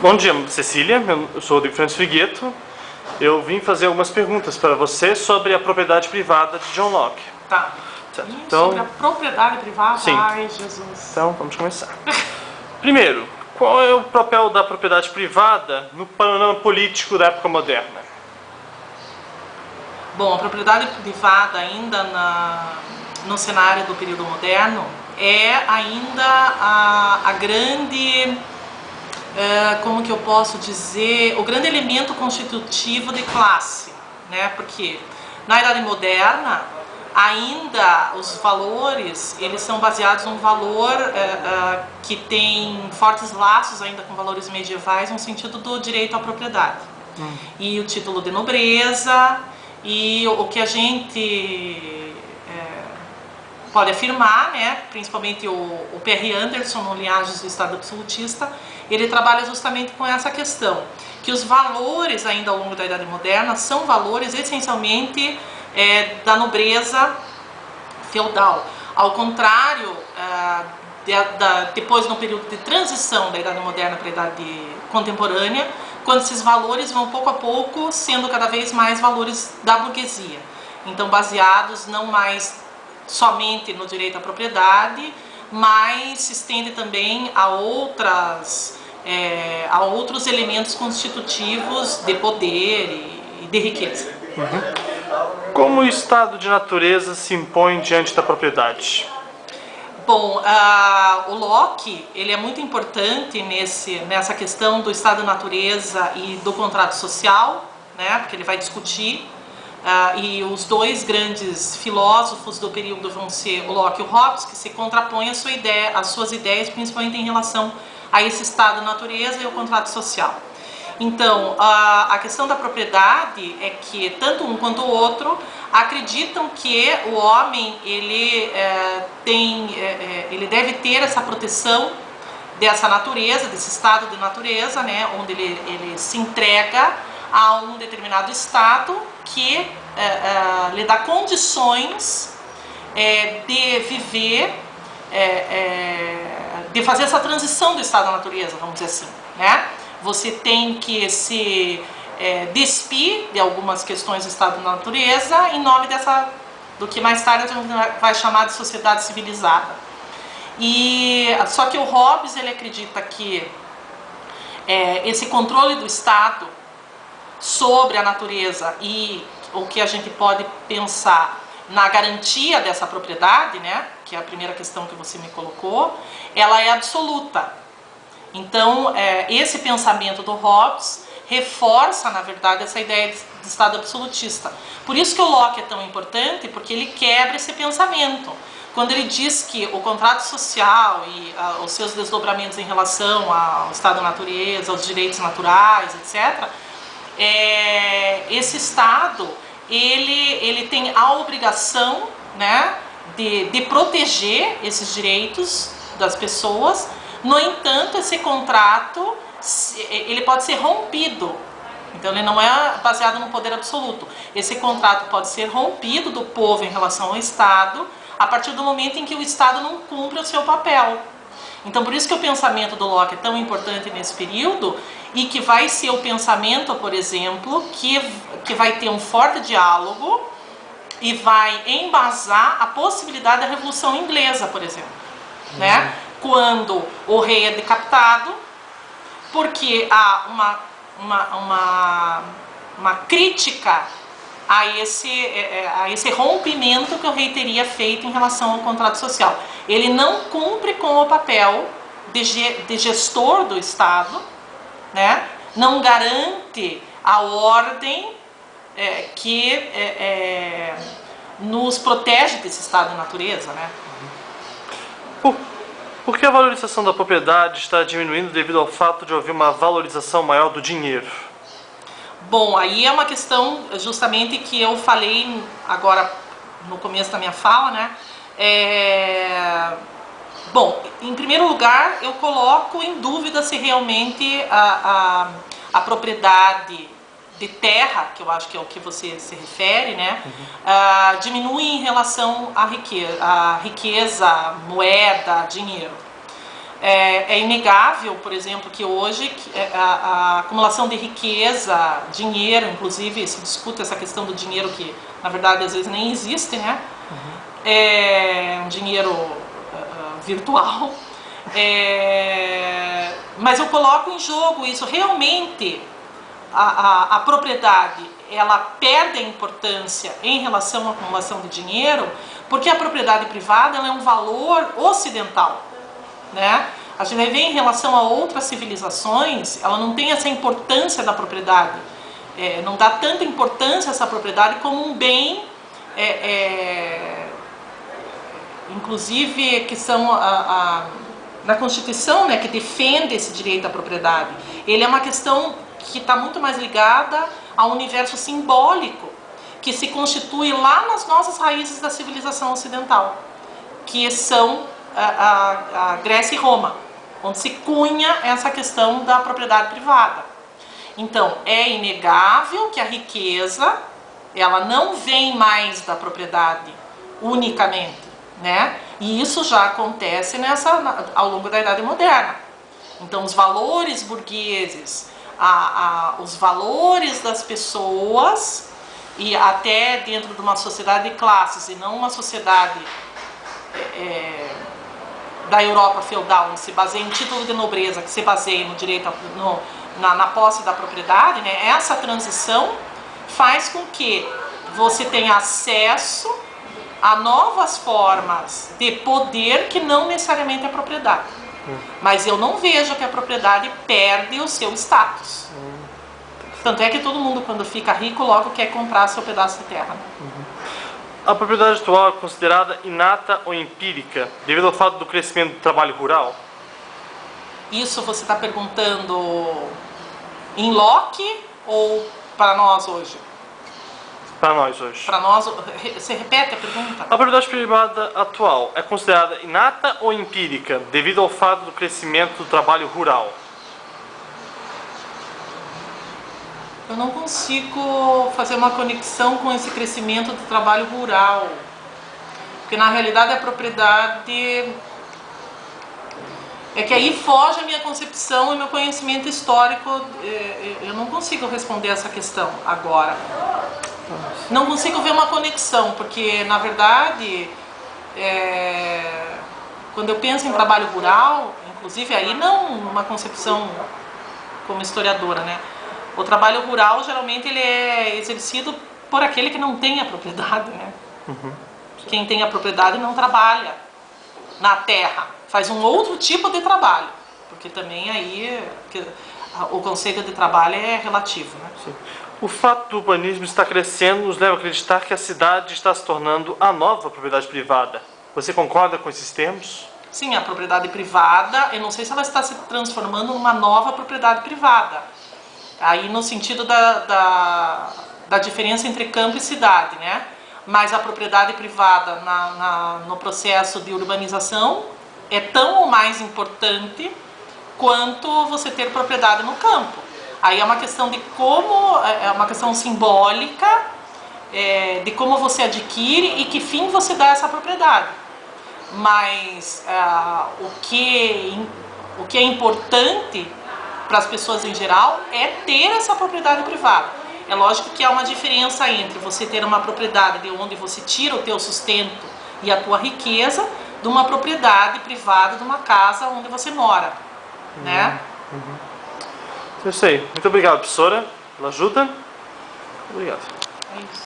Bom dia, Cecília. Eu sou o Rodrigo Francis Figueto. Eu vim fazer algumas perguntas para você sobre a propriedade privada de John Locke. Tá. Certo. Então, sobre a propriedade privada? Sim. Ai, Jesus. Então, vamos começar. Primeiro, qual é o papel da propriedade privada no panorama político da época moderna? Bom, a propriedade privada ainda no cenário do período moderno é ainda a grande, como que eu posso dizer, o grande elemento constitutivo de classe, né? Porque na Idade Moderna ainda os valores, eles são baseados num valor que tem fortes laços ainda com valores medievais no sentido do direito à propriedade. E o título de nobreza, e o que a gente pode afirmar, né, principalmente o P.R. Anderson, no Linhagens do Estado Absolutista, ele trabalha justamente com essa questão, que os valores ainda ao longo da Idade Moderna são valores essencialmente da nobreza feudal. Ao contrário, depois no período de transição da Idade Moderna para a Idade Contemporânea, quando esses valores vão pouco a pouco sendo cada vez mais valores da burguesia. Então baseados não mais somente no direito à propriedade, mas se estende também a outros elementos constitutivos de poder e de riqueza. Como o estado de natureza se impõe diante da propriedade? Bom, o Locke, ele é muito importante nessa questão do estado de natureza e do contrato social, né, porque ele vai discutir, e os dois grandes filósofos do período vão ser o Locke e o Hobbes, que se contrapõem às suas ideias, principalmente em relação a esse estado de natureza e o contrato social. Então, a questão da propriedade é que tanto um quanto o outro acreditam que o homem ele deve ter essa proteção dessa natureza, desse estado de natureza, né, onde ele se entrega a um determinado estado que lhe dá condições de viver, de fazer essa transição do estado da natureza, vamos dizer assim, né? Você tem que se despir de algumas questões do estado da natureza em nome do que mais tarde a gente vai chamar de sociedade civilizada. Só que o Hobbes ele acredita que esse controle do Estado sobre a natureza e o que a gente pode pensar na garantia dessa propriedade, né, que é a primeira questão que você me colocou, ela é absoluta. Então, esse pensamento do Hobbes reforça, na verdade, essa ideia de Estado absolutista. Por isso que o Locke é tão importante, porque ele quebra esse pensamento. Quando ele diz que o contrato social e os seus desdobramentos em relação ao estado da natureza, aos direitos naturais, etc., esse Estado, ele tem a obrigação, né, de proteger esses direitos das pessoas. No entanto, esse contrato ele pode ser rompido. Então ele não é baseado no poder absoluto. Esse contrato pode ser rompido do povo em relação ao Estado a partir do momento em que o Estado não cumpre o seu papel. Então por isso que o pensamento do Locke é tão importante nesse período e que vai ser o pensamento, por exemplo, que vai ter um forte diálogo e vai embasar a possibilidade da Revolução Inglesa, por exemplo, né? Quando o rei é decapitado, porque há uma crítica a esse rompimento que o rei teria feito em relação ao contrato social. Ele não cumpre com o papel de gestor do Estado, né? Não garante a ordem que nos protege desse estado de natureza, né? Por que a valorização da propriedade está diminuindo devido ao fato de haver uma valorização maior do dinheiro? Bom, aí é uma questão justamente que eu falei agora no começo da minha fala, né? Bom, em primeiro lugar, eu coloco em dúvida se realmente a propriedade de terra, que eu acho que é o que você se refere, né, diminui em relação à riqueza, moeda, dinheiro. É inegável, por exemplo, que hoje a acumulação de riqueza, dinheiro, inclusive se discute essa questão do dinheiro que, na verdade, às vezes nem existe, né? É um dinheiro virtual. Mas eu coloco em jogo isso. Realmente, a propriedade, ela perde a importância em relação à acumulação de dinheiro, porque a propriedade privada ela é um valor ocidental, né? A gente vai ver em relação a outras civilizações, ela não tem essa importância da propriedade, não dá tanta importância a essa propriedade como um bem, inclusive que são na Constituição, né, que defende esse direito à propriedade. Ele é uma questão que está muito mais ligada ao universo simbólico, que se constitui lá nas nossas raízes da civilização ocidental, que são a Grécia e Roma, onde se cunha essa questão da propriedade privada. Então, é inegável que a riqueza, ela não vem mais da propriedade unicamente, né? E isso já acontece ao longo da Idade Moderna. Então, os valores burgueses, os valores das pessoas, e até dentro de uma sociedade de classes, e não uma sociedade da Europa feudal, onde se baseia em título de nobreza, que se baseia no direito na posse da propriedade, né? Essa transição faz com que você tenha acesso a novas formas de poder que não necessariamente é propriedade. Mas eu não vejo que a propriedade perde o seu status. Tanto é que todo mundo, quando fica rico, logo quer comprar seu pedaço de terra. A propriedade atual é considerada inata ou empírica, devido ao fato do crescimento do trabalho rural? Isso você está perguntando em loco ou para nós hoje? Para nós hoje. Para nós, você repete a pergunta? A propriedade privada atual é considerada inata ou empírica, devido ao fato do crescimento do trabalho rural? Eu não consigo fazer uma conexão com esse crescimento do trabalho rural, porque na realidade a propriedade é que aí foge a minha concepção e meu conhecimento histórico. Eu não consigo responder essa questão agora. Não consigo ver uma conexão, porque na verdade quando eu penso em trabalho rural, inclusive aí não uma concepção como historiadora, né? O trabalho rural, geralmente, ele é exercido por aquele que não tem a propriedade, né? Quem tem a propriedade não trabalha na terra, faz um outro tipo de trabalho, porque também aí o conceito de trabalho é relativo, né? Sim. O fato do urbanismo estar crescendo nos leva a acreditar que a cidade está se tornando a nova propriedade privada. Você concorda com esses termos? Sim, a propriedade privada, eu não sei se ela está se transformando numa nova propriedade privada. Aí no sentido da diferença entre campo e cidade, né? Mas a propriedade privada no processo de urbanização é tão ou mais importante quanto você ter propriedade no campo. Aí é uma questão de como, é uma questão simbólica, de como você adquire e que fim você dá a essa propriedade. Mas o que é importante para as pessoas em geral é ter essa propriedade privada. É lógico que há uma diferença entre você ter uma propriedade de onde você tira o teu sustento e a tua riqueza, de uma propriedade privada de uma casa onde você mora, né? Eu sei. Muito obrigado, professora, pela ajuda. Obrigado. É isso.